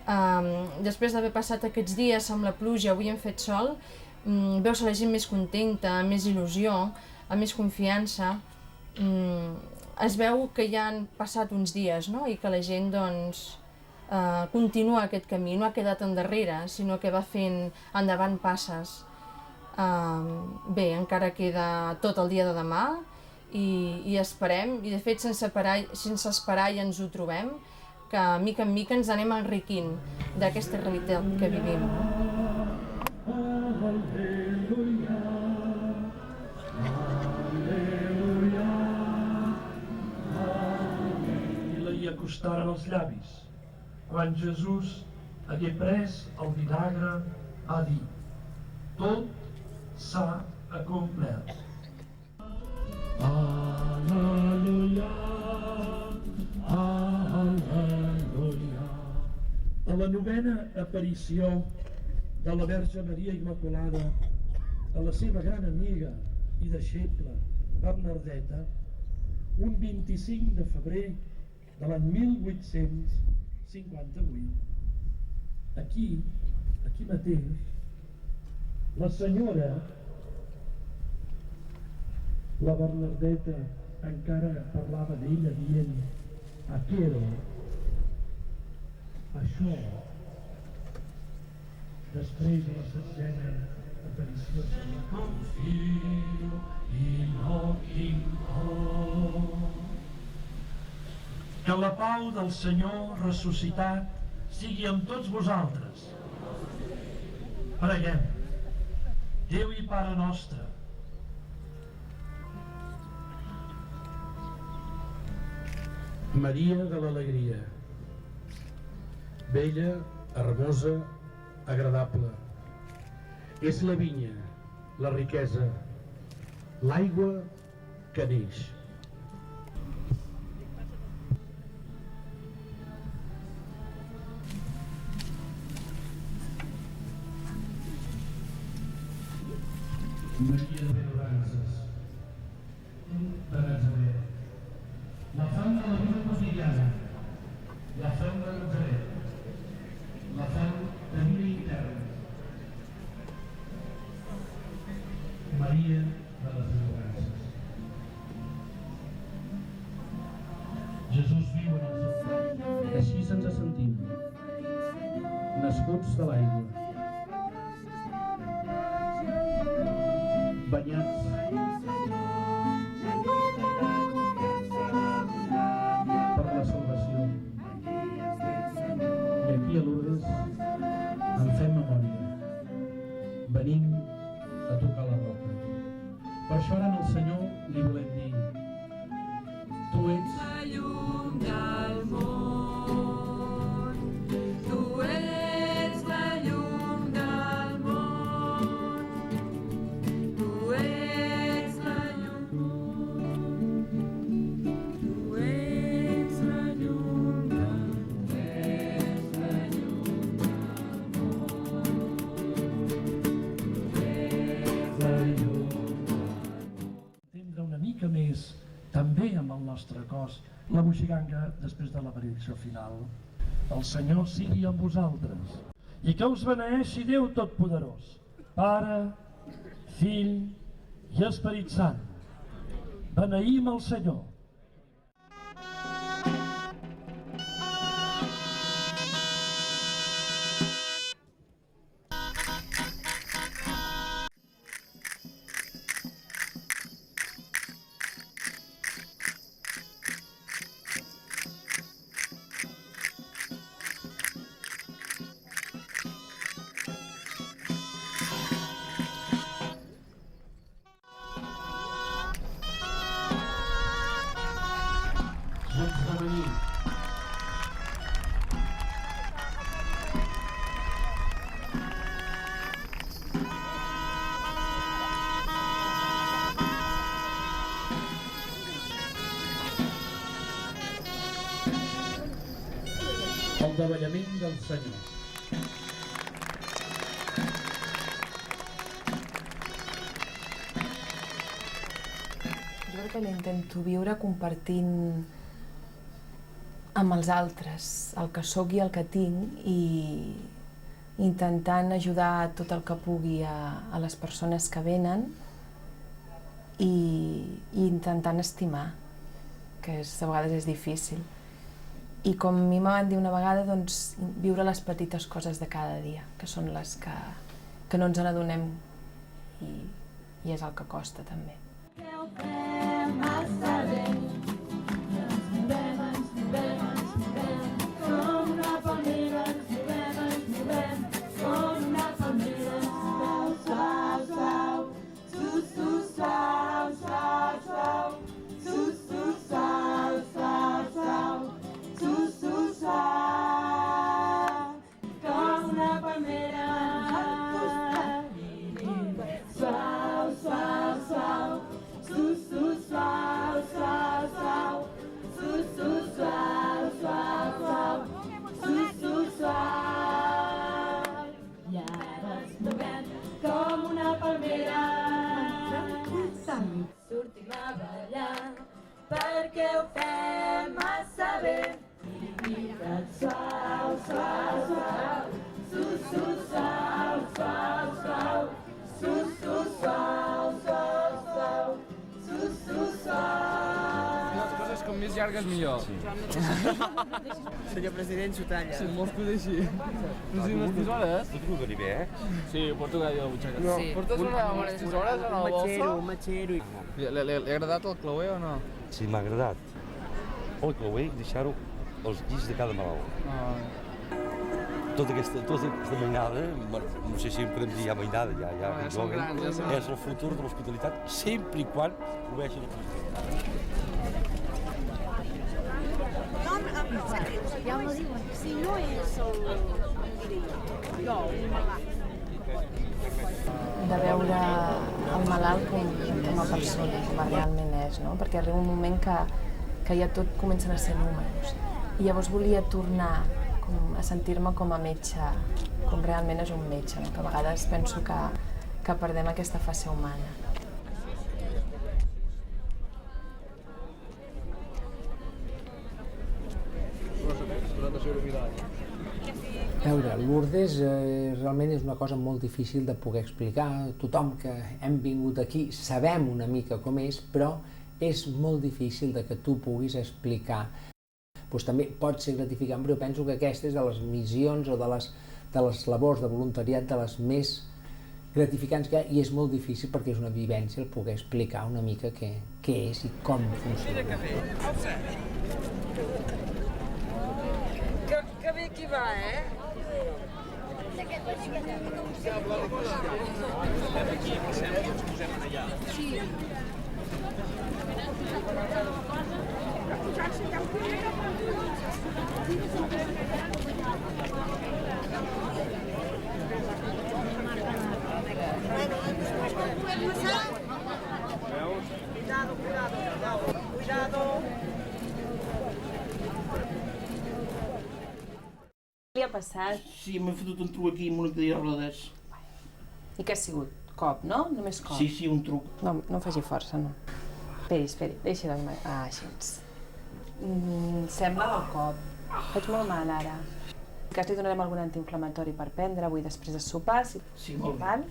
Després d'haver passat aquests dies amb la pluja, avui hem fet sol, veus la gent més contenta, amb més il·lusió, amb més confiança. Es veu que ja han passat uns dies, no? I que la gent doncs, continua aquest camí, no ha quedat endarrere, sinó que va fent endavant passes. Bé, encara queda tot el dia de demà i esperem, i de fet sense esperar ja ens ho trobem, que mica en mica ens anem enriquint d'aquesta realitat que vivim. I li acostaren els llavis. Quan Jesús hagué pres el vinagre, ha dit: tot s'ha acomplert. Aleluia, aleluia. A la novena aparició de la Verge Maria Immaculada a la seva gran amiga i deixeble Bernardeta, un 25 de febrer de l'any 1858, aquí mateix, la senyora, la Bernardeta, encara parlava d'ella dient: aquero, això. Després de la setzena aparició de confio i no tinc por. Que la pau del Senyor ressuscitat sigui amb tots vosaltres. Preguem. Déu i Pare nostre, Maria de l'alegria, bella, hermosa, agradable, és la vinya, la riquesa, l'aigua que neix. Maria de Benaurances, de Nazaret, la font de la vida quotidiana, la font de Nazaret, la font de vida interna. Maria de les Benaurances. Jesús viu en el seu cor, així se'ns sentim, nascuts de l'aigua, banyats per la salvació. I aquí a Lourdes en fem memòria. Venim a tocar la roca. Per això ara al Senyor li volem dir: tu ets la llum del món, tu ets la llum del món, tu ets la llum, tu ets la llum del món, tu ets la llum del món, tu ets la llum. entendre una mica més, també amb el nostre cos, la moixiganga després de la benedicció final. El Senyor sigui amb vosaltres i que us beneeixi Déu Totpoderós, Pare, Fill i Esperit Sant. Beneïm el Senyor. El davallament del Senyor. Jo crec que l'intento viure compartint amb els altres, el que sóc i el que tinc, i intentant ajudar tot el que pugui a les persones que venen i intentant estimar, que a vegades és difícil. I com a mi me van dir una vegada, doncs, viure les petites coses de cada dia, que són les que no ens n'adonem, i és el que costa també. Sortim a ballar perquè ho fem massa bé. Suau, suau, suau, su, su, suau, suau, suau, su, su, suau, suau, suau, su, su, suau. Les coses com més llargues millor. Senyor president, s'ho talla. Sí, molt que així. No sé, unes 6 hores? Tu truca bé, eh? Sí, ho porto allà a la butxaca. No, Portes unes 6 hores en la bolsa? Un matxero. Li ha agradat el clauer o no? Sí, m'ha agradat. El clauer, deixar-ho als llits de cada malalt. Tota aquesta mainada, no sé si en podem dir ja mainada, ja són grans, ja són. és el futur de l'hospitalitat, sempre i quan obeeixi la constitució. Ja m'ho diuen, si no és el De veure el malalt com a persona, com realment és, no? Perquè arriba un moment que ja tot comencen a ser números. I llavors volia tornar a sentir-me com a metge, com realment és un metge, no? Que a vegades penso que perdem aquesta fase humana. A veure, Lourdes realment és una cosa molt difícil de poder explicar. Tothom que hem vingut aquí sabem una mica com és, però és molt difícil de que tu puguis explicar. Doncs també pot ser gratificant, però jo penso que aquesta és de les missions o de les labors de voluntariat de les més gratificants que hi ha, i és molt difícil perquè és una vivència el poder explicar una mica què és i com funciona. Que bé que va, eh? Cuidado. Què li ha passat? Sí, m'he fotut un truc aquí amb una cadira de rodes. I què ha sigut? Cop, no? Només cop? Sí, un truc. No faci força, no. Esperi, deixi de... Ah, així. Sembla el cop. Faig molt mal, ara. En cas li donarem algun antiinflamatori per prendre avui després de sopar. Sí, molt bé. Val?